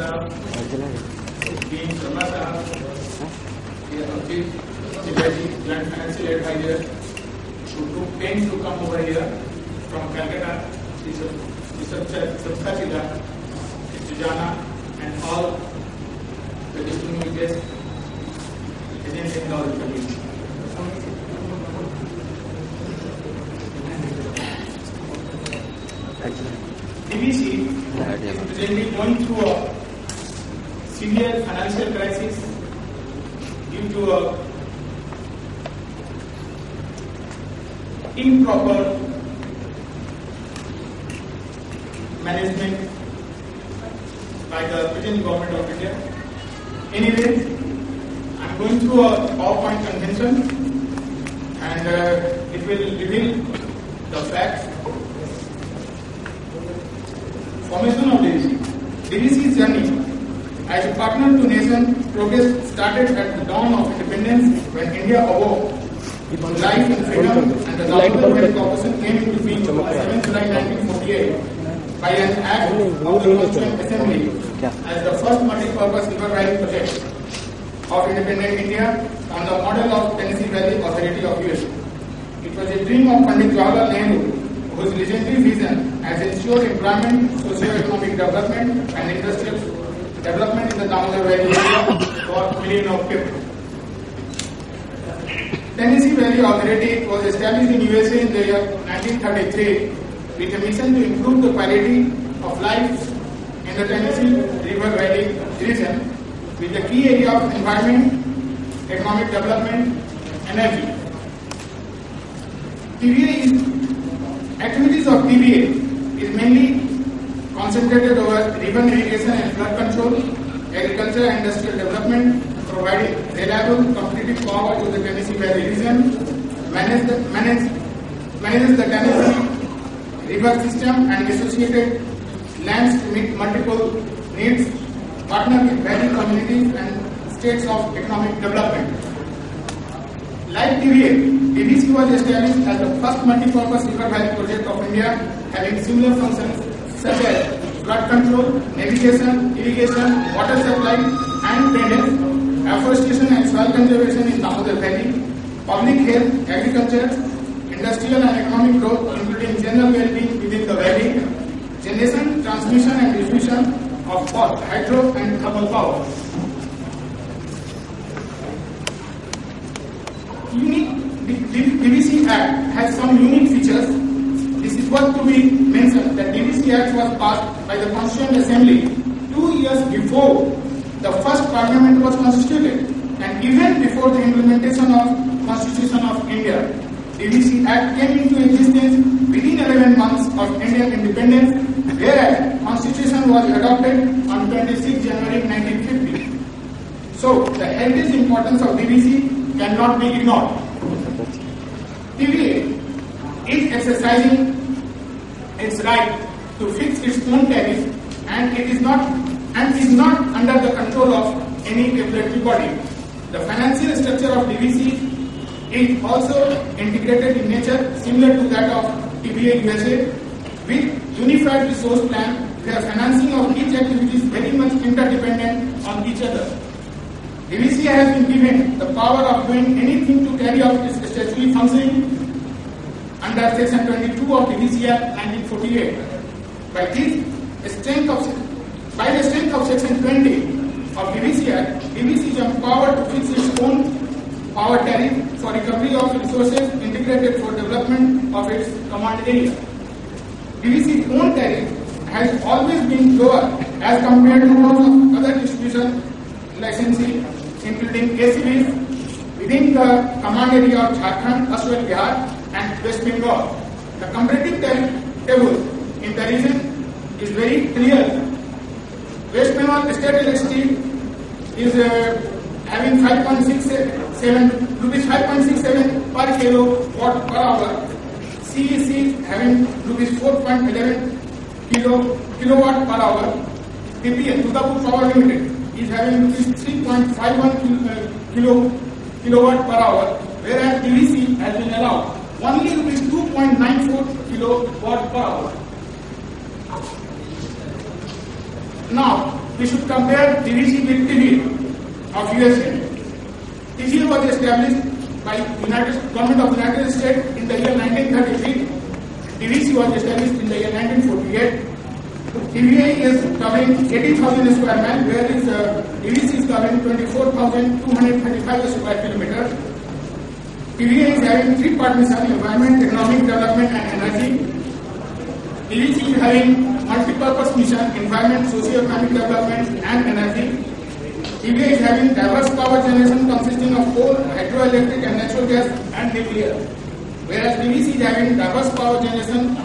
being Sharma Sahab, Chief Joint Financial Advisor, who took pains to come over here from Calcutta, Sabsachila, Sujana, and all the distinguished guests present in the community. DVC is presently going through a severe financial crisis due to improper management by the present government of India. Anyway, I am going through a PowerPoint convention and it will reveal the facts. Formation of DVC. DVC's journey as a partner to nation progress started at the dawn of independence when India awoke on life and freedom and the National Health Corporation came into being on 7th July 1948 by an act of the Constituent Assembly as the first multi-purpose river valley project of independent India on the model of Tennessee Valley Authority of USA. It was a dream of Pandit Jawaharlal Nehru, whose legendary vision has ensured employment, socio-economic development and industrial development in the Damodar Valley area for millions of people. Tennessee Valley Authority was established in USA in the year 1933 with a mission to improve the quality of life in the Tennessee River Valley region with the key area of environment, economic development, energy. Activities of TVA is mainly concentrated over river irrigation and flood control, agriculture and industrial development, providing reliable competitive power to the Tennessee Valley region, manages the Tennessee river system and associated lands to meet multiple needs, partner with valley communities and states of economic development. Like TVA, DVC was established as the first multi-purpose river valley project of India, having similar functions such as flood control, navigation, irrigation, water supply and drainage, afforestation and soil conservation in Damodar Valley, public health, agriculture, industrial and economic growth, including general well-being within the valley, generation, transmission and distribution of both hydro and thermal power. DVC Act has some unique features. This is what to be mentioned, that DVC Act was passed by the Constituent Assembly 2 years before the first Parliament was constituted and even before the implementation of Constitution of India. DVC Act came into existence within 11 months of Indian independence, whereas Constitution was adopted on 26 January 1950. So, the heritage importance of DVC cannot be ignored. TVA is exercising its right to fix its own tariff and is not under the control of any regulatory body. The financial structure of DVC is also integrated in nature, similar to that of TVA USA, with unified resource plan where financing of each activity is very much interdependent on each other. DVC has been given the power of doing anything to carry out its statutory functioning under Section 22 of DVC Act 1948. By the strength of Section 20 of DVC Act, DVC is empowered to fix its own power tariff for recovery of resources integrated for development of its command area. DVC's own tariff has always been lower as compared to those of other distribution licensee, including ACBs within the command area of Jharkhand, Assam, Bihar and West Bengal. The comparative tariff table in the region is very clear. West Bengal state electricity is having 5.67 per kilowatt per hour. CEC having rupees 4.11 kilowatt per hour. TPL, Tudapur Power Limited, is having rupees 3.51 kilowatt per hour, whereas DVC has been allowed only rupees 2.94 kilowatt per hour. Now, we should compare DVC with TVA of USA. TVA was established by Government of United States in the year 1933. DVC was established in the year 1948. TVA is covering 80,000 square miles, whereas DVC is covering 24,235 square kilometers. TVA is having three partnerships: environment, economic development, and energy. DVC is having multi-purpose mission: environment, socio-economic development, and energy. TVA is having diverse power generation consisting of coal, hydroelectric, and natural gas, and nuclear. Whereas DVC is having diverse power generation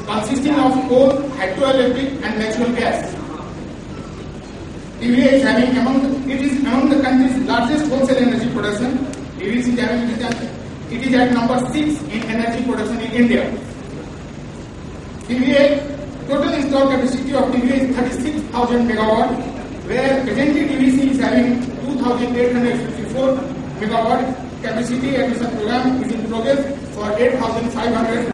consisting of coal, hydroelectric, and natural gas. TVA is having among the country's largest wholesale energy production. DVC is having it is at number 6 in energy production in India. TVA total installed capacity of TVA is 36,000 megawatt, where presently DVC is having 2,854 megawatt capacity. Addition program is in progress for 8,500.